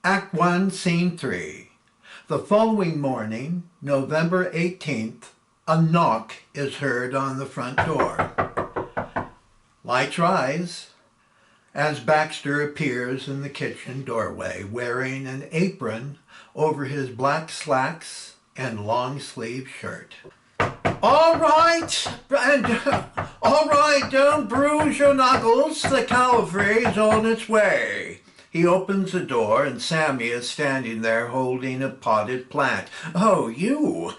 Act 1, Scene 3. The following morning, November 18th, a knock is heard on the front door. Lights rise as Baxter appears in the kitchen doorway wearing an apron over his black slacks and long-sleeve shirt. All right, don't bruise your knuckles. The cavalry's on its way. He opens the door and Sammy is standing there holding a potted plant. Oh, you.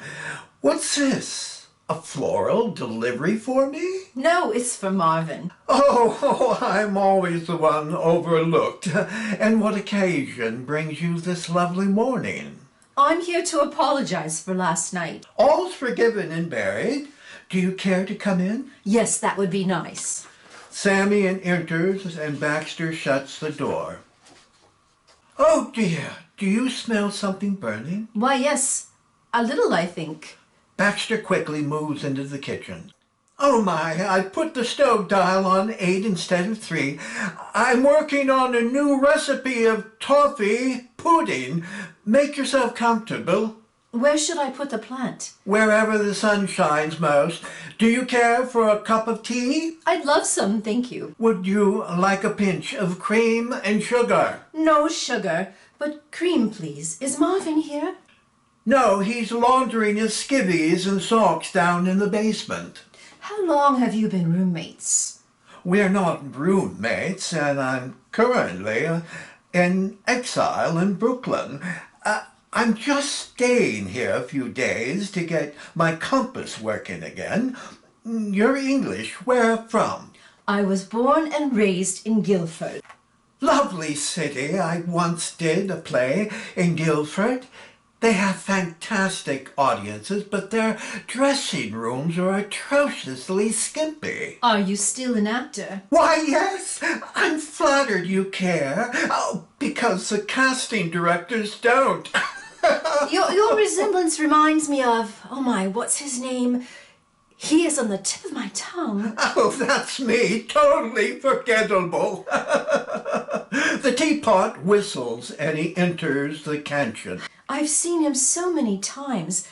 What's this? A floral delivery for me? No, it's for Marvin. Oh, I'm always the one overlooked. And what occasion brings you this lovely morning? I'm here to apologize for last night. All's forgiven and buried. Do you care to come in? Yes, that would be nice. Sammy enters and Baxter shuts the door. Oh dear, do you smell something burning? Why, yes, a little, I think. Baxter quickly moves into the kitchen. Oh my, I put the stove dial on 8 instead of 3. I'm working on a new recipe of toffee pudding. Make yourself comfortable. Where should I put the plant? Wherever the sun shines most. Do you care for a cup of tea? I'd love some, thank you. Would you like a pinch of cream and sugar? No sugar, but cream, please. Is Marvin here? No, he's laundering his skivvies and socks down in the basement. How long have you been roommates? We're not roommates, and I'm currently in exile in Brooklyn. I'm just staying here a few days to get my compass working again. You're English. Where from? I was born and raised in Guildford. Lovely city. I once did a play in Guildford. They have fantastic audiences, but their dressing rooms are atrociously skimpy. Are you still an actor? Why, yes. I'm flattered you care. Oh, because the casting directors don't. Your resemblance reminds me of, oh my, what's his name? He is on the tip of my tongue. Oh, that's me. Totally forgettable. The teapot whistles and he enters the kitchen. I've seen him so many times.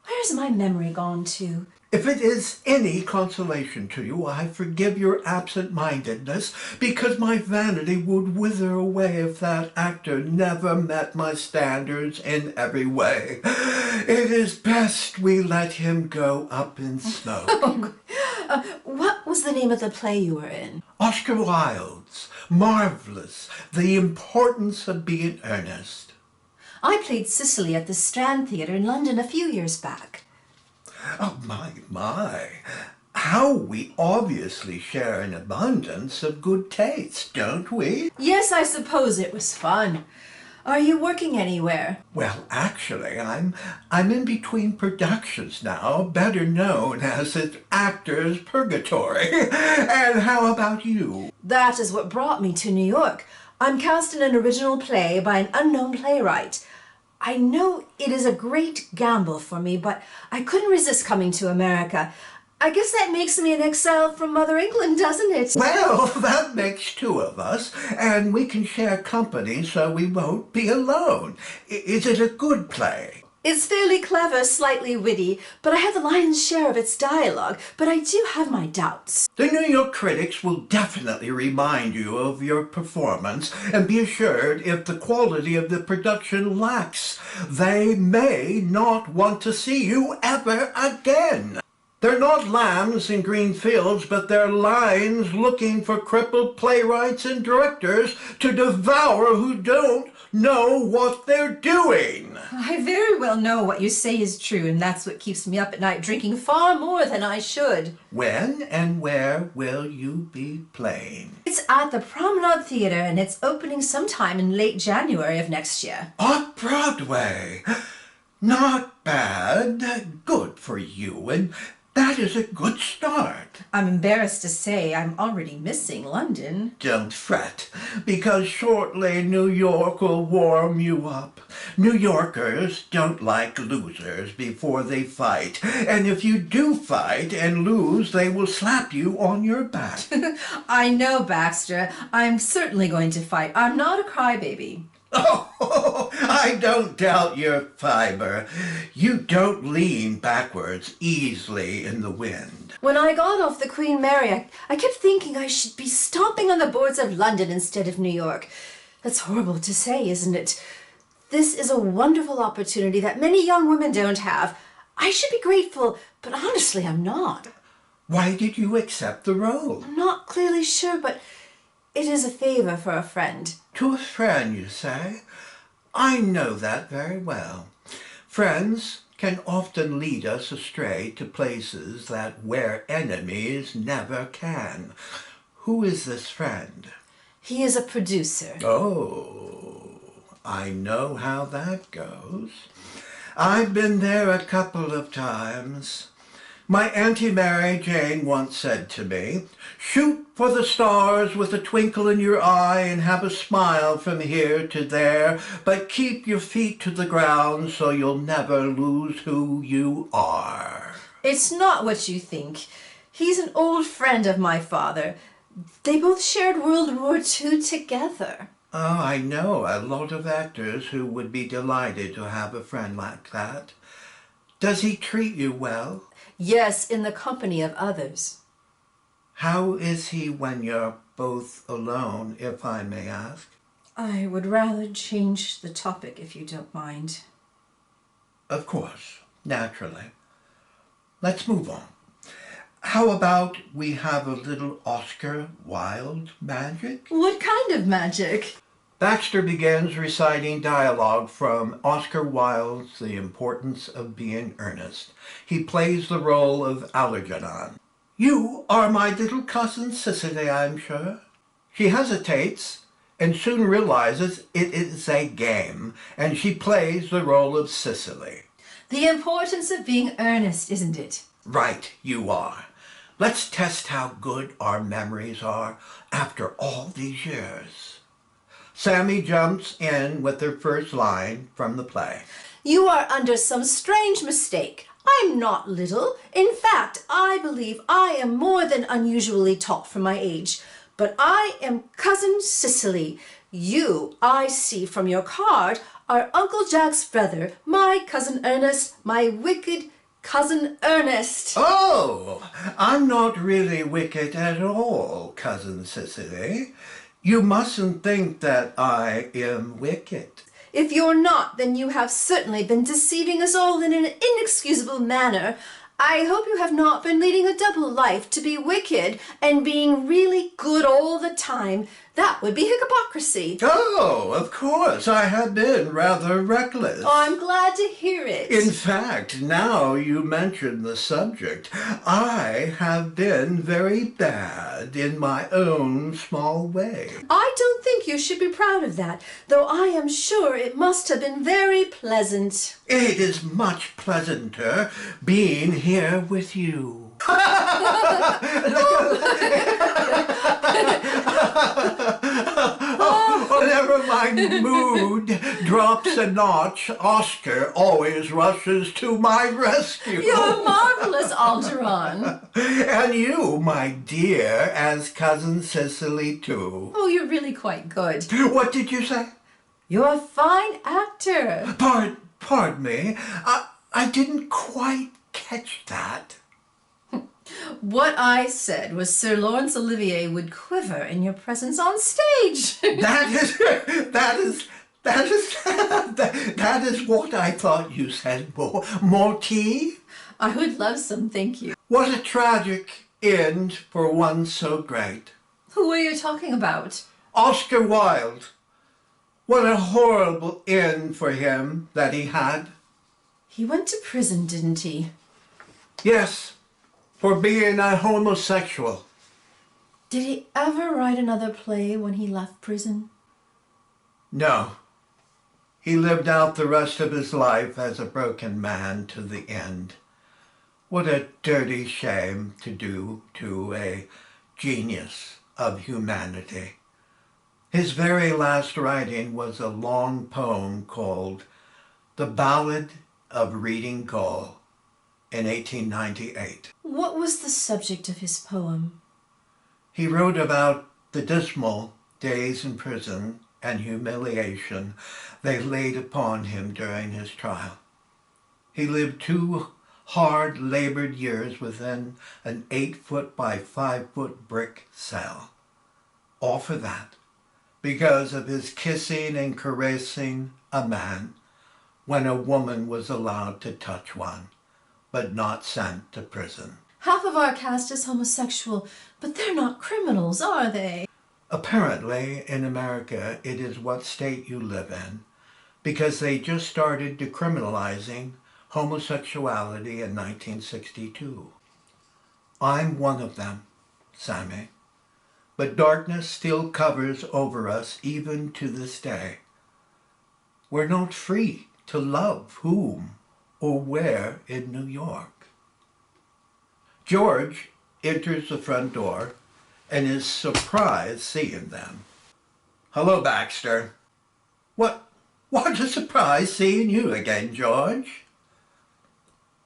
Where's my memory gone to? If it is any consolation to you, I forgive your absent-mindedness, because my vanity would wither away if that actor never met my standards in every way. It is best we let him go up in smoke. What was the name of the play you were in? Oscar Wilde's Marvelous, The Importance of Being Earnest. I played Cicely at the Strand Theatre in London a few years back. Oh, my. How we obviously share an abundance of good taste, don't we? Yes, I suppose it was fun. Are you working anywhere? Well, actually, I'm in between productions now, better known as an actor's purgatory. And how about you? That is what brought me to New York. I'm cast in an original play by an unknown playwright. I know it is a great gamble for me, but I couldn't resist coming to America. I guess that makes me an exile from Mother England, doesn't it? Well, that makes two of us, and we can share company so we won't be alone. Is it a good play? It's fairly clever, slightly witty, but I have the lion's share of its dialogue, but I do have my doubts. The New York critics will definitely remind you of your performance, and be assured if the quality of the production lacks, they may not want to see you ever again. They're not lambs in green fields, but they're lions looking for crippled playwrights and directors to devour who don't know what they're doing. I very well know what you say is true, and that's what keeps me up at night drinking far more than I should. When and where will you be playing? It's at the Promenade Theatre, and it's opening sometime in late January of next year. Off-Broadway. Not bad. Good for you, and that is a good start. I'm embarrassed to say I'm already missing London. Don't fret, because shortly New York will warm you up. New Yorkers don't like losers before they fight, and if you do fight and lose, they will slap you on your back. I know, Baxter. I'm certainly going to fight. I'm not a crybaby. Oh, Oh, I don't doubt your fiber. You don't lean backwards easily in the wind. When I got off the Queen Mary, I kept thinking I should be stomping on the boards of London instead of New York. That's horrible to say, isn't it? This is a wonderful opportunity that many young women don't have. I should be grateful, but honestly, I'm not. Why did you accept the role? I'm not clearly sure, but it is a favor for a friend. To a friend, you say? I know that very well. Friends can often lead us astray to places that where enemies never can. Who is this friend? He is a producer. Oh, I know how that goes. I've been there a couple of times. My Auntie Mary Jane once said to me, "Shoot for the stars with a twinkle in your eye and have a smile from here to there, but keep your feet to the ground so you'll never lose who you are." It's not what you think. He's an old friend of my father. They both shared World War II together. Oh, I know a lot of actors who would be delighted to have a friend like that. Does he treat you well? Yes, in the company of others. How is he when you're both alone, if I may ask? I would rather change the topic if you don't mind. Of course, naturally. Let's move on. How about we have a little Oscar Wilde magic? What kind of magic? Baxter begins reciting dialogue from Oscar Wilde's The Importance of Being Earnest. He plays the role of Algernon. "You are my little cousin Cicely, I'm sure." She hesitates and soon realizes it is a game, and she plays the role of Cicely. The importance of being earnest, isn't it? Right, you are. Let's test how good our memories are after all these years. Sammy jumps in with her first line from the play. You are under some strange mistake. I'm not little. In fact, I believe I am more than unusually tall for my age. But I am Cousin Cicely. You, I see from your card, are Uncle Jack's brother, my cousin Ernest, my wicked cousin Ernest. Oh, I'm not really wicked at all, Cousin Cicely. You mustn't think that I am wicked. If you're not, then you have certainly been deceiving us all in an inexcusable manner. I hope you have not been leading a double life to be wicked and being really good all the time. That would be hypocrisy. Oh, of course, I have been rather reckless. Oh, I'm glad to hear it. In fact, now you mention the subject, I have been very bad in my own small way. I don't think you should be proud of that, though I am sure it must have been very pleasant. It is much pleasanter being here with you. Whenever my mood drops a notch, Oscar always rushes to my rescue. You're marvelous, Algernon. And you, my dear, as Cousin Cicely, too. Oh, you're really quite good. What did you say? You're a fine actor. Pardon me. I didn't quite catch that. What I said was Sir Laurence Olivier would quiver in your presence on stage. That is what I thought you said. More tea? I would love some, thank you. What a tragic end for one so great. Who are you talking about? Oscar Wilde. What a horrible end for him that he had. He went to prison, didn't he? Yes, for being a homosexual. Did he ever write another play when he left prison? No. He lived out the rest of his life as a broken man to the end. What a dirty shame to do to a genius of humanity. His very last writing was a long poem called The Ballad of Reading Gaol in 1898. What was the subject of his poem? He wrote about the dismal days in prison and humiliation they laid upon him during his trial. He lived 2 hard-labored years within an 8-foot by 5-foot brick cell. All for that, because of his kissing and caressing a man when a woman was allowed to touch one, but not sent to prison. Half of our cast is homosexual, but they're not criminals, are they? Apparently, in America, it is what state you live in, because they just started decriminalizing homosexuality in 1962. I'm one of them, Sammy. But darkness still covers over us even to this day. We're not free to love whom or where in New York. George enters the front door and is surprised seeing them. Hello, Baxter. What a surprise seeing you again, George.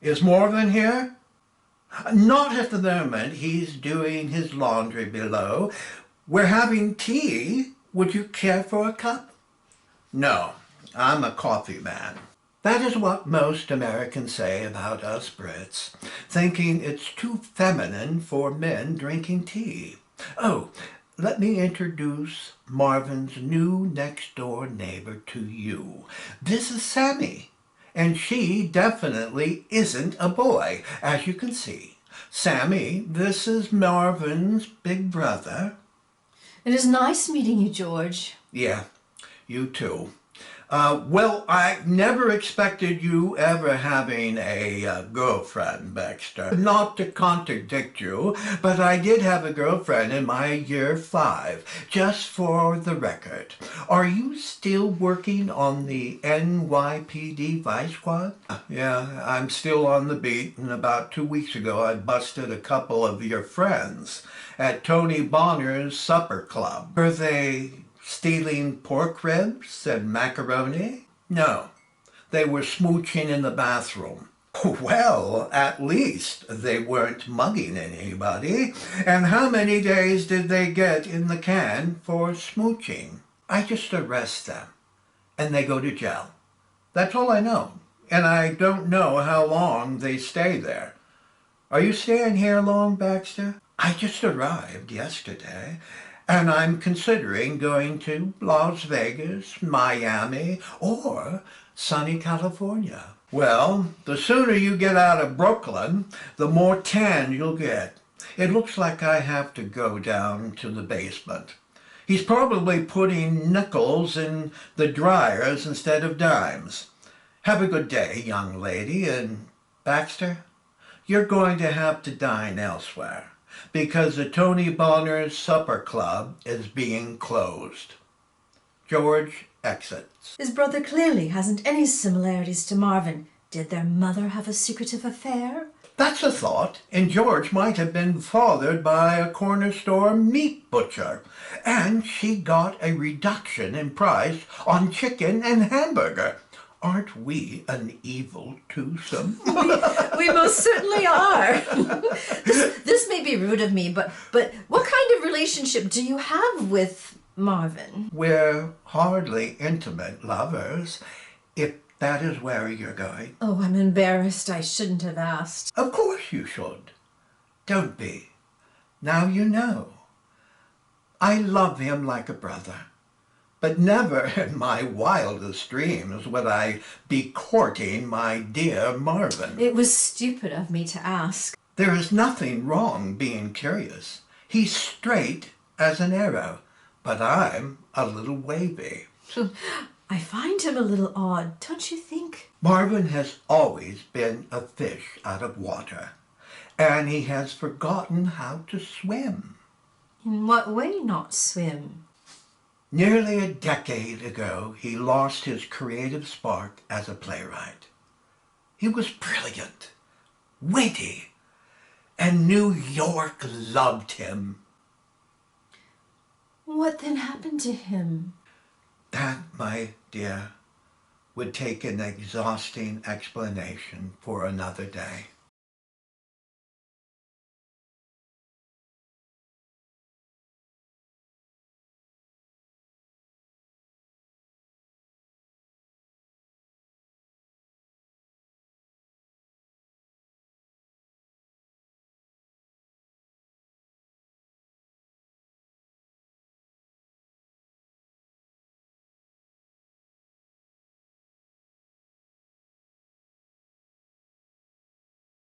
Is Marvin here? Not at the moment. He's doing his laundry below. We're having tea. Would you care for a cup? No, I'm a coffee man. That is what most Americans say about us Brits, thinking it's too feminine for men drinking tea. Oh, let me introduce Marvin's new next-door neighbor to you. This is Sammy, and she definitely isn't a boy, as you can see. Sammy, this is Marvin's big brother. It is nice meeting you, George. Yeah, you too. Well, I never expected you ever having a girlfriend, Baxter. Not to contradict you, but I did have a girlfriend in my year 5, just for the record. Are you still working on the NYPD Vice Squad? Yeah, I'm still on the beat, and about 2 weeks ago I busted a couple of your friends at Tony Bonner's supper club. Were they stealing pork ribs and macaroni? No, they were smooching in the bathroom. Well, at least they weren't mugging anybody. And how many days did they get in the can for smooching? I just arrest them, and they go to jail. That's all I know. And I don't know how long they stay there. Are you staying here long, Baxter? I just arrived yesterday, and I'm considering going to Las Vegas, Miami, or sunny California. Well, the sooner you get out of Brooklyn, the more tan you'll get. It looks like I have to go down to the basement. He's probably putting nickels in the dryers instead of dimes. Have a good day, young lady, and Baxter, you're going to have to dine elsewhere, because the Tony Bonner's Supper Club is being closed. George exits. His brother clearly hasn't any similarities to Marvin. Did their mother have a secretive affair? That's a thought, and George might have been fathered by a corner store meat butcher, and she got a reduction in price on chicken and hamburger. Aren't we an evil twosome? We most certainly are. This may be rude of me, but what kind of relationship do you have with Marvin? We're hardly intimate lovers, if that is where you're going. Oh, I'm embarrassed. I shouldn't have asked. Of course you should. Don't be. Now you know. I love him like a brother. But never in my wildest dreams would I be courting my dear Marvin. It was stupid of me to ask. There is nothing wrong being curious. He's straight as an arrow, but I'm a little wavy. I find him a little odd, don't you think? Marvin has always been a fish out of water, and he has forgotten how to swim. In what way not swim? Nearly a decade ago, he lost his creative spark as a playwright. He was brilliant, witty, and New York loved him. What then happened to him? That, my dear, would take an exhausting explanation for another day.